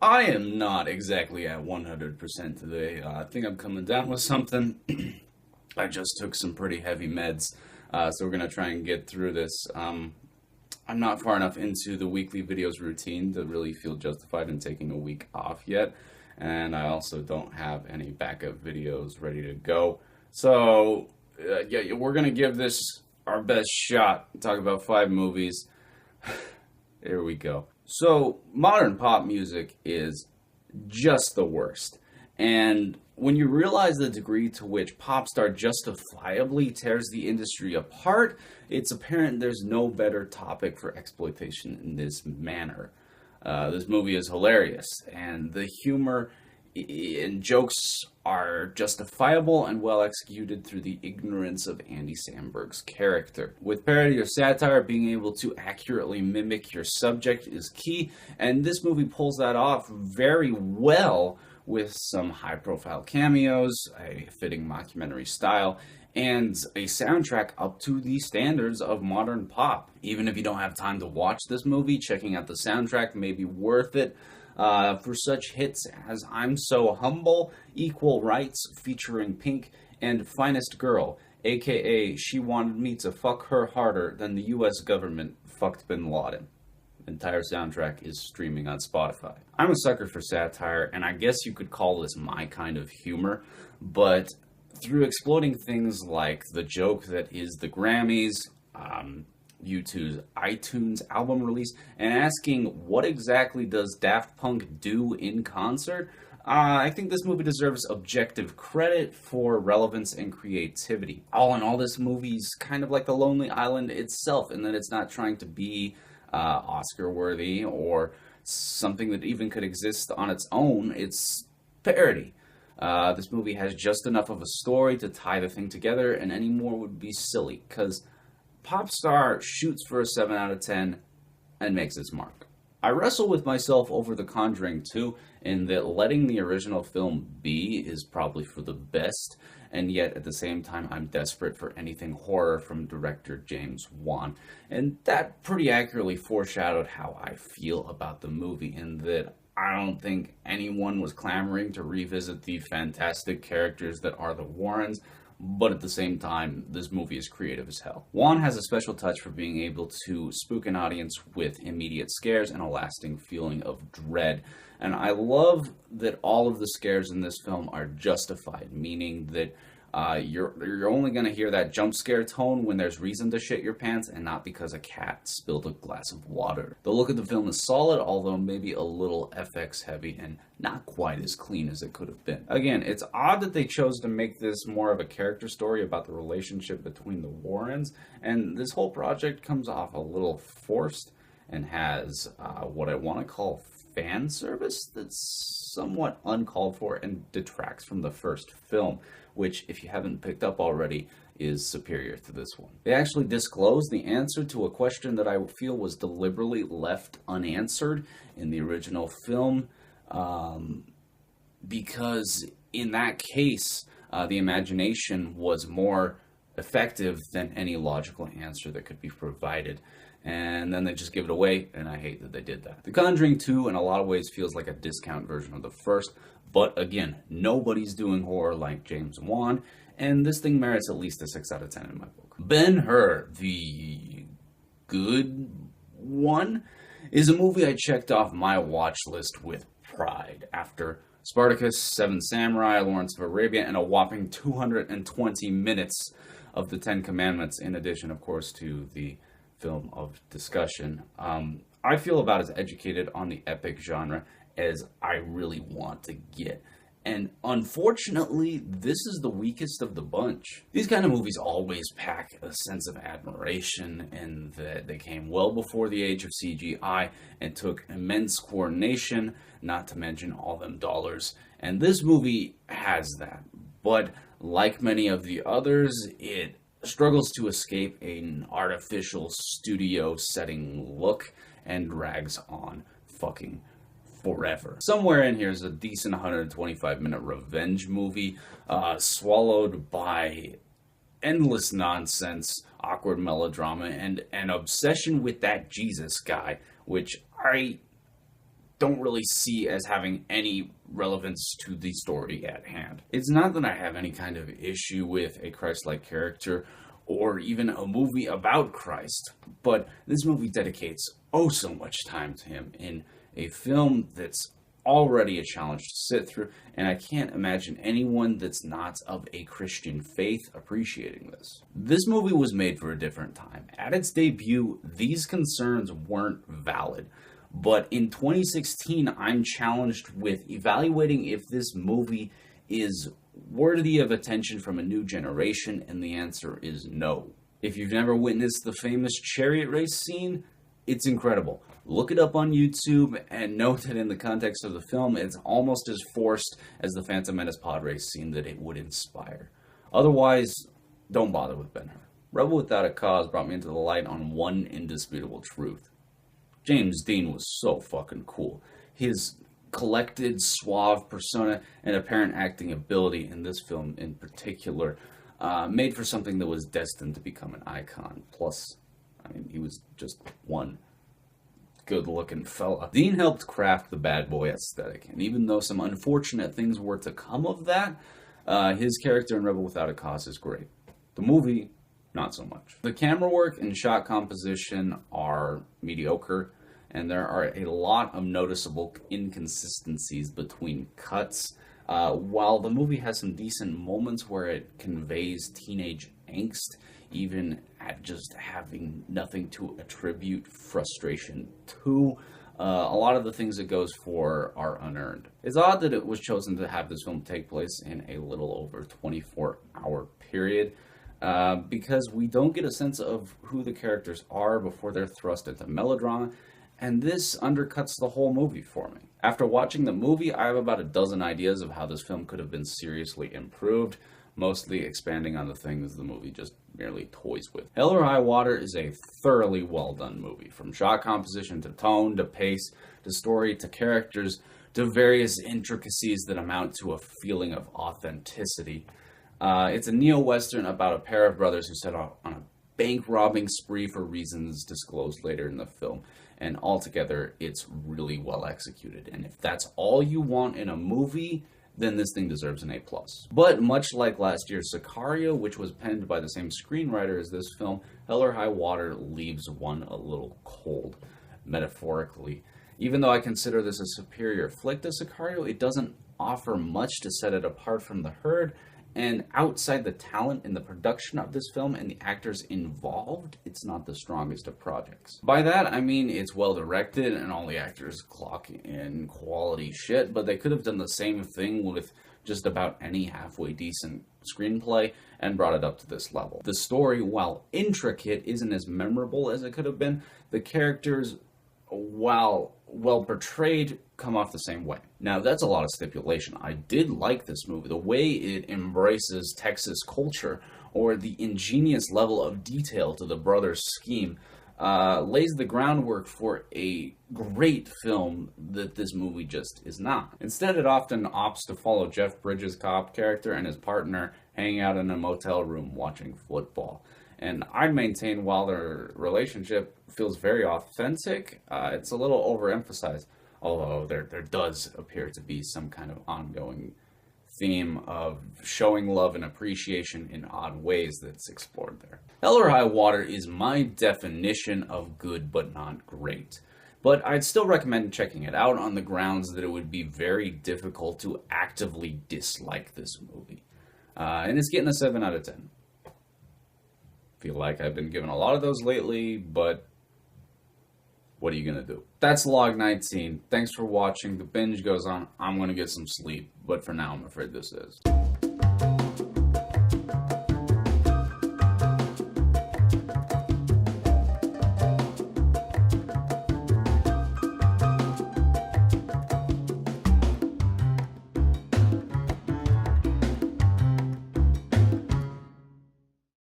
I am not exactly at 100% today. I think I'm coming down with something. I just took some pretty heavy meds, so we're going to try and get through this. I'm not far enough into the weekly videos routine to really feel justified in taking a week off yet, and I also don't have any backup videos ready to go. So, yeah, we're going to give this our best shot. Talk about 5 movies. Here we go. So, modern pop music is just the worst. And when you realize the degree to which Popstar justifiably tears the industry apart, it's apparent there's no better topic for exploitation in this manner. This movie is hilarious, and the humor and jokes are justifiable and well executed through the ignorance of Andy Samberg's character. With parody or satire, being able to accurately mimic your subject is key, and this movie pulls that off very well with some high profile cameos, a fitting mockumentary style, and a soundtrack up to the standards of modern pop. Even if you don't have time to watch this movie, checking out the soundtrack may be worth it. For such hits as I'm So Humble, Equal Rights featuring Pink, and Finest Girl, aka She Wanted Me to Fuck Her Harder Than the US Government Fucked Bin Laden. The entire soundtrack is streaming on Spotify. I'm a sucker for satire, and I guess you could call this my kind of humor, but through exploiting things like the joke that is the Grammys, U2's iTunes album release, and asking what exactly does Daft Punk do in concert, I think this movie deserves objective credit for relevance and creativity. All in all, this movie's kind of like The Lonely Island itself, in that it's not trying to be Oscar worthy or something that even could exist on its own. It's parody. This movie has just enough of a story to tie the thing together, and any more would be silly, because Popstar shoots for a 7 out of 10 and makes its mark. I wrestle with myself over The Conjuring 2 in that letting the original film be is probably for the best, and yet at the same time I'm desperate for anything horror from director James Wan. And that pretty accurately foreshadowed how I feel about the movie, in that I don't think anyone was clamoring to revisit the fantastic characters that are the Warrens, but at the same time, this movie is creative as hell. Wan has a special touch for being able to spook an audience with immediate scares and a lasting feeling of dread. And I love that all of the scares in this film are justified, meaning that you're only going to hear that jump scare tone when there's reason to shit your pants, and not because a cat spilled a glass of water. The look of the film is solid, although maybe a little FX heavy and not quite as clean as it could have been. Again, it's odd that they chose to make this more of a character story about the relationship between the Warrens, and this whole project comes off a little forced and has what I want to call fan service that's somewhat uncalled for and detracts from the first film, which, if you haven't picked up already, is superior to this one. They actually disclose the answer to a question that I feel was deliberately left unanswered in the original film, because in that case, the imagination was more effective than any logical answer that could be provided. And then they just give it away, and I hate that they did that. The Conjuring 2, in a lot of ways, feels like a discount version of the first, but again, nobody's doing horror like James Wan, and this thing merits at least a 6 out of 10 in my book. Ben-Hur, the good one, is a movie I checked off my watch list with pride after Spartacus, Seven Samurai, Lawrence of Arabia, and a whopping 220 minutes of the Ten Commandments, in addition, of course, to the film of discussion. I feel about as educated on the epic genre as I really want to get. And unfortunately, this is the weakest of the bunch. These kind of movies always pack a sense of admiration, in that they came well before the age of CGI and took immense coordination, not to mention all them dollars. And this movie has that. But like many of the others, it struggles to escape an artificial studio setting look and drags on fucking forever. Somewhere in here is a decent 125-minute revenge movie, swallowed by endless nonsense, awkward melodrama, and an obsession with that Jesus guy, which I don't really see as having any relevance to the story at hand. It's not that I have any kind of issue with a Christ-like character or even a movie about Christ, but this movie dedicates oh so much time to him in a film that's already a challenge to sit through, and I can't imagine anyone that's not of a Christian faith appreciating this. This movie was made for a different time. At its debut, these concerns weren't valid. But in 2016, I'm challenged with evaluating if this movie is worthy of attention from a new generation, and the answer is no. If you've never witnessed the famous chariot race scene, it's incredible. Look it up on YouTube and note that in the context of the film, it's almost as forced as the Phantom Menace pod race scene that it would inspire. Otherwise, don't bother with Ben-Hur. Rebel Without a Cause brought me into the light on one indisputable truth. James Dean was so fucking cool. His collected, suave persona and apparent acting ability in this film in particular made for something that was destined to become an icon. Plus, I mean, he was just one good-looking fella. Dean helped craft the bad boy aesthetic, and even though some unfortunate things were to come of that, his character in Rebel Without a Cause is great. The movie, not so much. The camera work and shot composition are mediocre, and there are a lot of noticeable inconsistencies between cuts. While the movie has some decent moments where it conveys teenage angst, even at just having nothing to attribute frustration to, a lot of the things it goes for are unearned. It's odd that it was chosen to have this film take place in a little over 24-hour period, because we don't get a sense of who the characters are before they're thrust into melodrama, and this undercuts the whole movie for me. After watching the movie, I have about a dozen ideas of how this film could have been seriously improved, mostly expanding on the things the movie just merely toys with. Hell or High Water is a thoroughly well done movie, from shot composition to tone to pace to story to characters to various intricacies that amount to a feeling of authenticity. It's a neo-western about a pair of brothers who set off on a bank robbing spree for reasons disclosed later in the film, and altogether it's really well executed. And if that's all you want in a movie, then this thing deserves an A+. But much like last year's Sicario, which was penned by the same screenwriter as this film, Hell or High Water leaves one a little cold, metaphorically. Even though I consider this a superior flick to Sicario, it doesn't offer much to set it apart from the herd, and outside the talent in the production of this film and the actors involved, it's not the strongest of projects. By that, I mean it's well directed and all the actors clock in quality shit, but they could have done the same thing with just about any halfway decent screenplay and brought it up to this level. The story, while intricate, isn't as memorable as it could have been. The characters, while well portrayed, come off the same way. Now, that's a lot of stipulation. I did like this movie. The way it embraces Texas culture, or the ingenious level of detail to the brothers' scheme, lays the groundwork for a great film that this movie just is not. Instead, it often opts to follow Jeff Bridges' cop character and his partner hanging out in a motel room watching football. And I'd maintain while their relationship feels very authentic, it's a little overemphasized, although there does appear to be some kind of ongoing theme of showing love and appreciation in odd ways that's explored there. Hell or High Water is my definition of good but not great, but I'd still recommend checking it out on the grounds that it would be very difficult to actively dislike this movie. And it's getting a 7 out of 10. Feel like I've been given a lot of those lately, but what are you gonna do? That's Log 19. Thanks for watching. The binge goes on. I'm gonna get some sleep, but for now, I'm afraid this is.